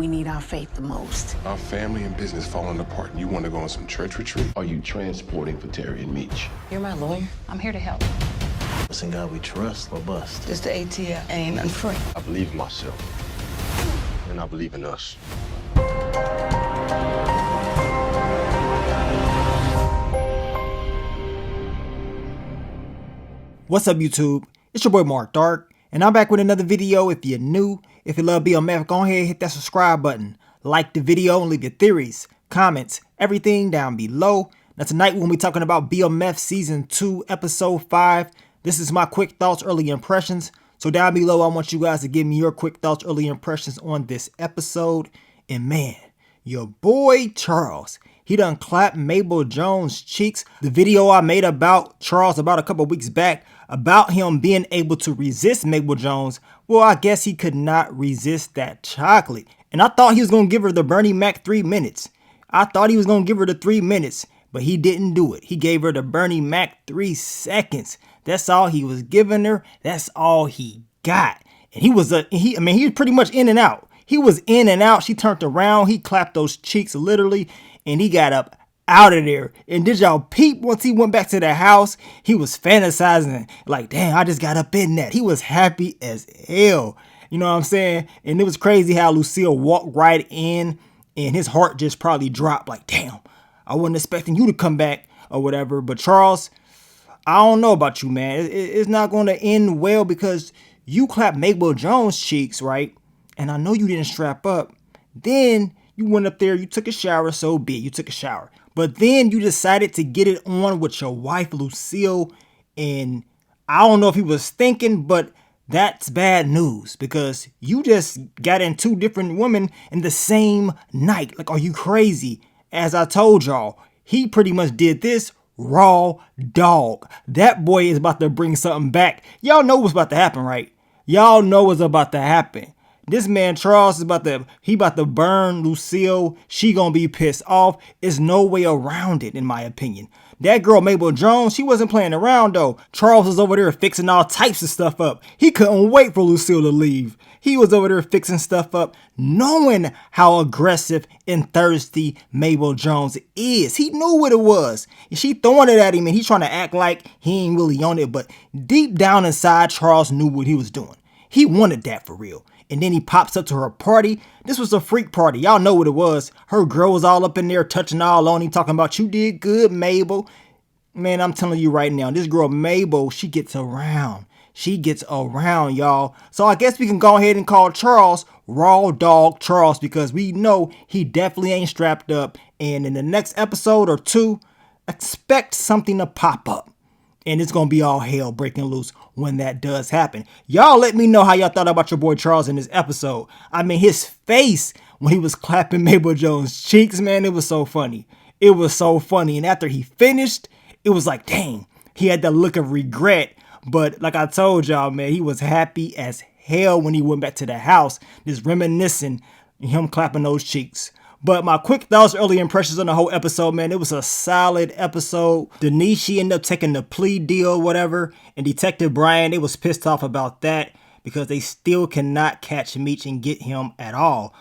we need our faith the most. Our family and business falling apart, and you want to go on some church retreat? Are you transporting for Terry and Meech? You're my lawyer. I'm here to help. Listen, God, we trust or bust. Just the ATL ain't nothing free. I believe in myself, and I believe in us. What's up, YouTube? It's your boy Mark Dark, and I'm back with another video. If you're new, if you love BMF, go ahead and hit that subscribe button. Like the video and leave your theories, comments, everything down below. Now tonight we'll be talking about BMF Season 2, Episode 5. This is my quick thoughts, early impressions. So down below, I want you guys to give me your quick thoughts, early impressions on this episode. And man, your boy Charles, he done clapped Mabel Jones' cheeks. The video I made about Charles about a couple weeks back, about him being able to resist Mabel Jones, well, I guess he could not resist that chocolate. And I thought he was going to give her the Bernie Mac 3 minutes. I thought he was going to give her the 3 minutes, but he didn't do it. He gave her the Bernie Mac 3 seconds. That's all he was giving her. That's all he got. And he was pretty much in and out. He was in and out. She turned around. He clapped those cheeks literally, and he got up out of there. And did y'all peep once he went back to the house? He was fantasizing like, damn, I just got up in that. He was happy as hell. You know what I'm saying? And it was crazy how Lucille walked right in and his heart just probably dropped like, damn, I wasn't expecting you to come back or whatever. But Charles, I don't know about you, man. It's not going to end well because you clapped Mabel Jones' cheeks, right? And I know you didn't strap up. Then you went up there, you took a shower, so be it. You took a shower. But then you decided to get it on with your wife, Lucille. And I don't know if he was thinking, but that's bad news because you just got in 2 different women in the same night. Like, are you crazy? As I told y'all, he pretty much did this raw dog. That boy is about to bring something back. Y'all know what's about to happen, right? Y'all know what's about to happen. This man Charles is about to burn Lucille. She gonna be pissed off. There's no way around it, in my opinion. That girl Mabel Jones, she wasn't playing around though. Charles was over there fixing all types of stuff up. He couldn't wait for Lucille to leave. He was over there fixing stuff up, knowing how aggressive and thirsty Mabel Jones is. He knew what it was. And she throwing it at him and he's trying to act like he ain't really on it. But deep down inside, Charles knew what he was doing. He wanted that for real. And then he pops up to her party. This was a freak party. Y'all know what it was. Her girl was all up in there touching all on him, talking about, you did good, Mabel. Man, I'm telling you right now, this girl Mabel, she gets around. She gets around, y'all. So I guess we can go ahead and call Charles Raw Dog Charles because we know he definitely ain't strapped up. And in the next episode or 2, expect something to pop up. And it's going to be all hell breaking loose when that does happen. Y'all let me know how y'all thought about your boy Charles in this episode. I mean, his face when he was clapping Mabel Jones' cheeks, man, it was so funny. It was so funny. And after he finished, it was like, dang, he had that look of regret. But like I told y'all, man, he was happy as hell when he went back to the house, just reminiscing him clapping those cheeks. But my quick thoughts, early impressions on the whole episode, man, it was a solid episode. Denise, she ended up taking the plea deal, whatever. And Detective Brian, they was pissed off about that because they still cannot catch Meech and get him at all.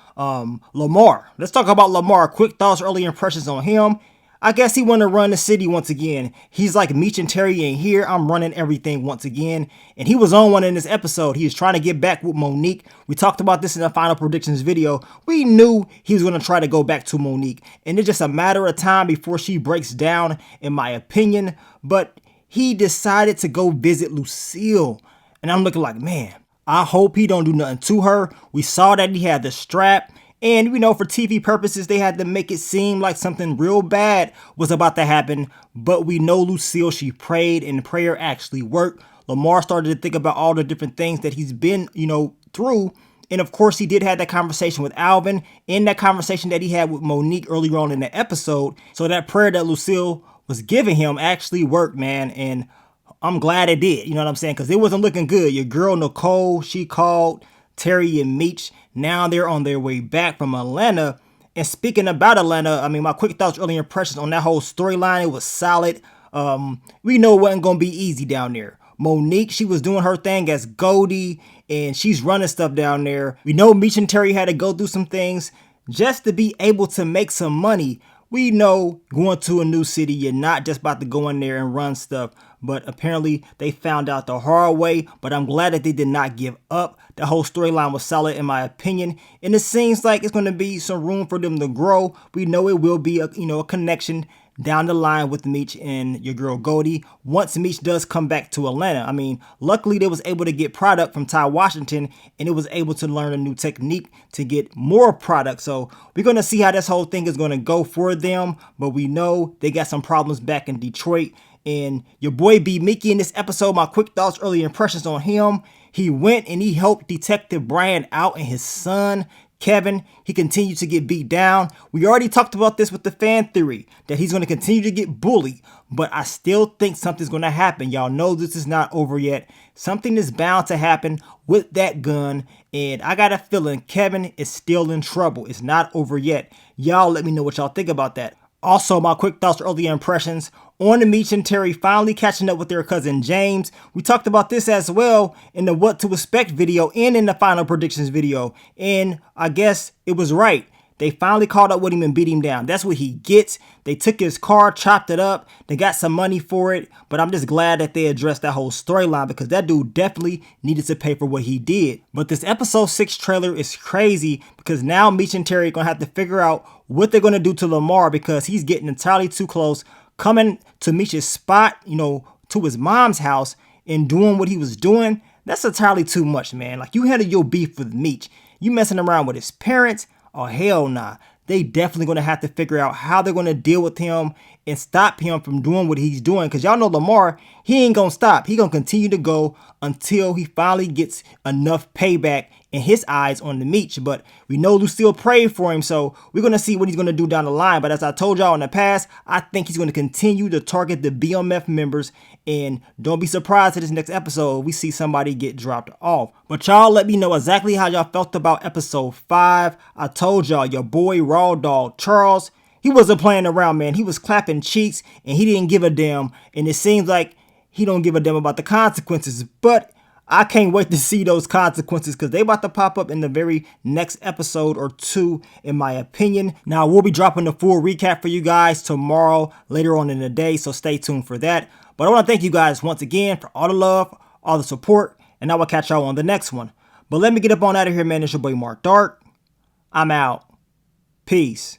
Lamar, let's talk about Lamar. Quick thoughts, early impressions on him. I guess he wanted to run the city once again. He's like, Meech and Terry ain't here. I'm running everything once again. And he was on one in this episode. He was trying to get back with Monique. We talked about this in the final predictions video. We knew he was going to try to go back to Monique. And it's just a matter of time before she breaks down, in my opinion. But he decided to go visit Lucille. And I'm looking like, man, I hope he don't do nothing to her. We saw that he had the strap. And, you know, for TV purposes, they had to make it seem like something real bad was about to happen. But we know Lucille, she prayed and prayer actually worked. Lamar started to think about all the different things that he's been, you know, through. And of course, he did have that conversation with Alvin and that conversation that he had with Monique earlier on in the episode. So that prayer that Lucille was giving him actually worked, man. And I'm glad it did. You know what I'm saying? Because it wasn't looking good. Your girl, Nicole, she called Terry and Meech. Now they're on their way back from Atlanta. And speaking about Atlanta, I mean, my quick thoughts, early impressions on that whole storyline, it was solid. We know it wasn't going to be easy down there. Monique, she was doing her thing as Goldie, and she's running stuff down there. We know Meech and Terry had to go through some things just to be able to make some money. We know going to a new city, you're not just about to go in there and run stuff, but apparently they found out the hard way. But I'm glad that they did not give up. The whole storyline was solid in my opinion, and it seems like it's going to be some room for them to grow. We know it will be a connection down the line with Meech and your girl Goldie once Meech does come back to Atlanta. I mean, luckily they was able to get product from Ty Washington, and it was able to learn a new technique to get more product. So we're going to see how this whole thing is going to go for them, but we know they got some problems back in Detroit. And your boy B Mickey in this episode, my quick thoughts, early impressions on him. He went and he helped Detective Brian out and his son Kevin. He continued to get beat down. We already talked about this with the fan theory that he's going to continue to get bullied, but I still think something's going to happen. Y'all know this is not over yet. Something is bound to happen with that gun, and I got a feeling Kevin is still in trouble. It's not over yet. Y'all let me know what y'all think about that. Also, my quick thoughts, early impressions on the Meech and Terry finally catching up with their cousin James. We talked about this as well in the What to Expect video and in the final predictions video. And I guess it was right. They finally caught up with him and beat him down. That's what he gets. They took his car, chopped it up. They got some money for it. But I'm just glad that they addressed that whole storyline because that dude definitely needed to pay for what he did. But this episode 6 trailer is crazy because now Meech and Terry are going to have to figure out what they're going to do to Lamar because he's getting entirely too close, coming to Meech's spot, to his mom's house and doing what he was doing. That's entirely too much, man. Like, you handle your beef with Meech. You messing around with his parents? Oh, hell nah. They definitely going to have to figure out how they're going to deal with him and stop him from doing what he's doing. Because y'all know Lamar, he ain't going to stop. He going to continue to go until he finally gets enough payback in his eyes on the Meech. But we know Lucille prayed for him, so we're going to see what he's going to do down the line. But as I told y'all in the past, I think he's going to continue to target the BMF members. And don't be surprised at this next episode we see somebody get dropped off. But y'all let me know exactly how y'all felt about episode 5. I told y'all your boy Raw Dog Charles, he wasn't playing around, man. He was clapping cheeks and he didn't give a damn. And it seems like he don't give a damn about the consequences. But I can't wait to see those consequences because they about to pop up in the very next episode or 2, in my opinion. Now, we'll be dropping the full recap for you guys tomorrow, later on in the day, so stay tuned for that. But I want to thank you guys once again for all the love, all the support, and I will catch y'all on the next one. But let me get up on out of here, man. It's your boy Mark Dark. I'm out. Peace.